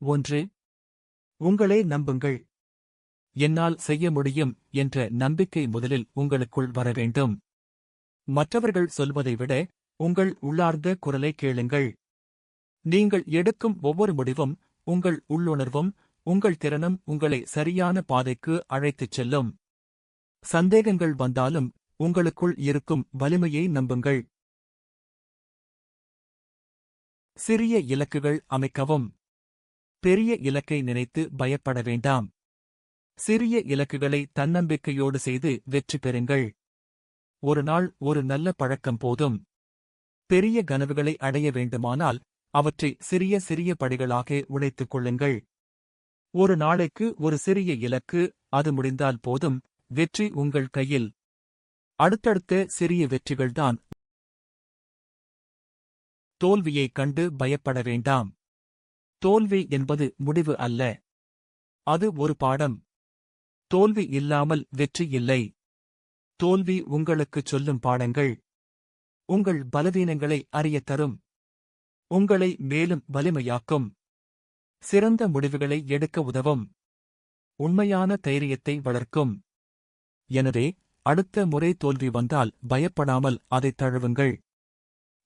1. உங்களே நம்புங்கள். என்னால் செய்ய முடியும் என்ற நம்பிக்கை முதலில் உங்களுக்குள் வர வேண்டும். மற்றவர்கள் சொல்வதை விட உங்கள் உள்ளார்ந்த குரலை கேளுங்கள். நீங்கள் எடுக்கும் ஒவ்வொரு முடிவும், உங்கள் உள்ளுணர்வும், உங்கள் திறனும் உங்களை சரியான பாதைக்கு அழைத்துச் செல்லும். சந்தேகங்கள் வந்தாலும் உங்களுக்குள் இருக்கும் வலிமையை நம்புங்கள். சிறிய இலக்குகள் அமைக்கவும். பெரிய இலக்கை நினைத்து பயப்பட வேண்டாம். சிறிய இலக்குகளை தன்னம்பிக்கையோடு செய்து வெற்றி பெறுங்கள். ஒரு நாள் ஒரு நல்ல பழக்கம் போதும். பெரிய கனவுகளை அடைய வேண்டுமானால் அவற்றை சிறிய சிறிய படிகளாக உடைத்துக் கொள்ளுங்கள். ஒரு நாளைக்கு ஒரு சிறிய இலக்கு, அது முடிந்தால் போதும். வெற்றி உங்கள் கையில். அடுத்தடுத்த சிறிய வெற்றிகள்தான். தோல்வியைக் கண்டு பயப்பட வேண்டாம். தோல்வி என்பது முடிவு அல்ல. அது ஒரு பாடம். தோல்வி இல்லாமல் வெற்றி இல்லை. தோல்வி உங்களுக்குச் சொல்லும் பாடங்கள் உங்கள் பலவீனங்களை அறியத் தரும். உங்களை மேலும் வலிமையாக்கும். சிறந்த முடிவுகளை எடுக்க உதவும். உண்மையான தைரியத்தை வளர்க்கும். எனவே அடுத்த முறை தோல்வி வந்தால் பயப்படாமல் அதைத் தழுவுங்கள்.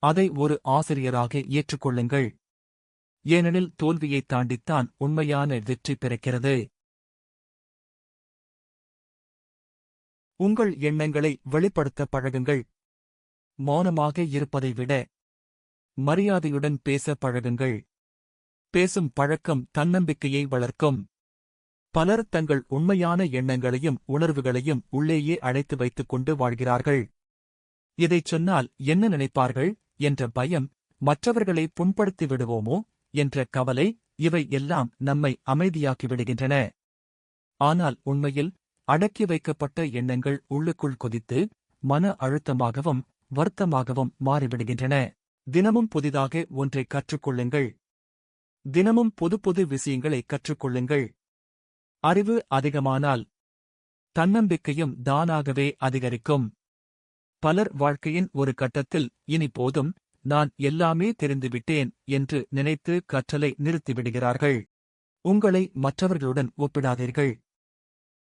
அதை ஒரு ஆசிரியராக ஏற்றுக்கொள்ளுங்கள். ஏனெனில் தோல்வியைத் தாண்டித்தான் உண்மையான வெற்றி பிறக்கிறது. உங்கள் எண்ணங்களை வெளிப்படுத்த பழகுங்கள். மௌனமாக இருப்பதை விட மரியாதையுடன் பேச பழகுங்கள். பேசும் பழக்கம் தன்னம்பிக்கையை வளர்க்கும். பலர் தங்கள் உண்மையான எண்ணங்களையும் உணர்வுகளையும் உள்ளேயே அடைத்து வைத்துக் கொண்டு வாழ்கிறார்கள். இதைச் சொன்னால் என்ன நினைப்பார்கள் என்ற பயம், மற்றவர்களை புண்படுத்தி விடுவோமோ என்ற கவலை, இவை எல்லாம் நம்மை அமைதியாக்கிவிடுகின்றன. ஆனால் உண்மையில் அடக்கி வைக்கப்பட்ட எண்ணங்கள் உள்ளுக்குள் கொதித்து மன அழுத்தமாகவும் வருத்தமாகவும் மாறிவிடுகின்றன. தினமும் புதிதாக ஒன்றை கற்றுக்கொள்ளுங்கள். தினமும் புது புது விஷயங்களை கற்றுக்கொள்ளுங்கள். அறிவு அதிகமானால் தன்னம்பிக்கையும் தானாகவே அதிகரிக்கும். பலர் வாழ்க்கையின் ஒரு கட்டத்தில் இனி போதும், நான் எல்லாமே தெரிந்துவிட்டேன் என்று நினைத்து கற்றலை நிறுத்திவிடுகிறார்கள். உங்களை மற்றவர்களுடன் ஒப்பிடாதீர்கள்.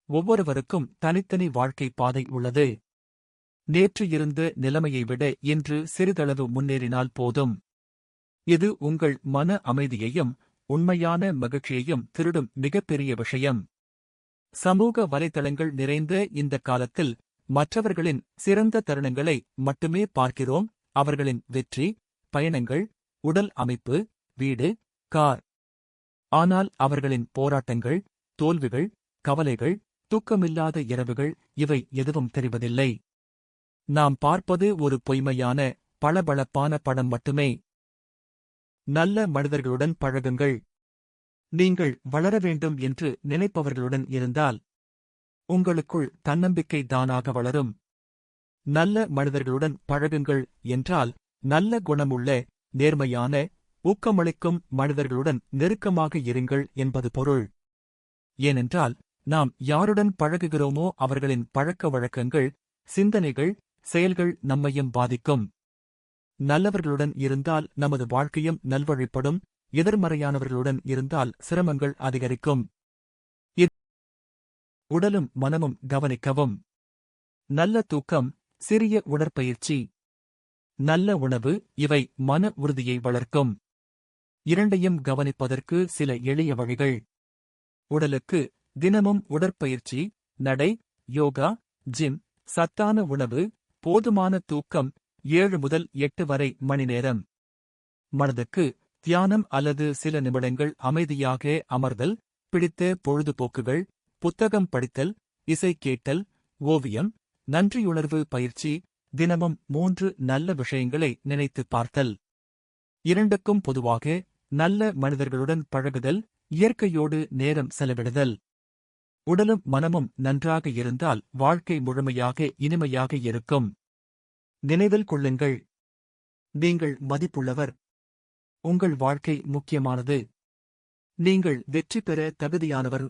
ஒவ்வொருவருக்கும் தனித்தனி வாழ்க்கை பாதை உள்ளது. நேற்று இருந்த நிலைமையை விட இன்று சிறிதளவு முன்னேறினால் போதும். இது உங்கள் மன அமைதியையும் உண்மையான மகிழ்ச்சியையும் திருடும் மிகப்பெரிய விஷயம். சமூக வலைதளங்கள் நிறைந்த இந்த காலத்தில் மற்றவர்களின் சிறந்த தருணங்களை மட்டுமே பார்க்கிறோம். அவர்களின் வெற்றி, பயணங்கள், உடல் அமைப்பு, வீடு, கார். ஆனால் அவர்களின் போராட்டங்கள், தோல்விகள், கவலைகள், தூக்கமில்லாத இரவுகள், இவை எதுவும் தெரிவதில்லை. நாம் பார்ப்பது ஒரு பொய்மையான, பளபளப்பான படம் மட்டுமே. நல்ல மனிதர்களுடன் பழகுங்கள். நீங்கள் வளர வேண்டும் என்று நினைப்பவர்களுடன் இருந்தால் உங்களுக்குள் தன்னம்பிக்கை தானாக வளரும். நல்ல மனிதர்களுடன் பழகுங்கள் என்றால் நல்ல குணமுள்ள, நேர்மையான, ஊக்கமளிக்கும் மனிதர்களுடன் நெருக்கமாக இருங்கள் என்பது பொருள். ஏனென்றால் நாம் யாருடன் பழகுகிறோமோ அவர்களின் பழக்க வழக்கங்கள், சிந்தனைகள், செயல்கள் நம்மையும் பாதிக்கும். நல்லவர்களுடன் இருந்தால் நமது வாழ்க்கையும் நல்வழிப்படும். எதிர்மறையானவர்களுடன் இருந்தால் சிரமங்கள் அதிகரிக்கும். உடலும் மனமும் கவனிக்கவும். நல்ல தூக்கம், சிறிய உடற்பயிற்சி, நல்ல உணவு, இவை மன உறுதியை வளர்க்கும். இரண்டையும் கவனிப்பதற்கு சில எளிய வழிகள். உடலுக்கு தினமும் உடற்பயிற்சி, நடை, யோகா, ஜிம், சத்தான உணவு, போதுமான தூக்கம், 7 முதல் 8 வரை மணி நேரம். மனதுக்கு தியானம் அல்லது சில நிமிடங்கள் அமைதியாக அமர்தல், பிடித்த பொழுதுபோக்குகள், புத்தகம் படித்தல், இசை கேட்டல், ஓவியம், நன்றியுணர்வு பயிற்சி, தினமும் 3 நல்ல விஷயங்களை நினைத்துப் பார்த்தல். இரண்டுக்கும் பொதுவாக நல்ல மனிதர்களுடன் பழகுதல், இயற்கையோடு நேரம் செலவிடுதல். உடலும் மனமும் நன்றாக இருந்தால் வாழ்க்கை முழுமையாக இனிமையாக இருக்கும். நினைவில் கொள்ளுங்கள், நீங்கள் மதிப்புள்ளவர். உங்கள் வாழ்க்கை முக்கியமானது. நீங்கள் வெற்றி பெற தகுதியானவர்.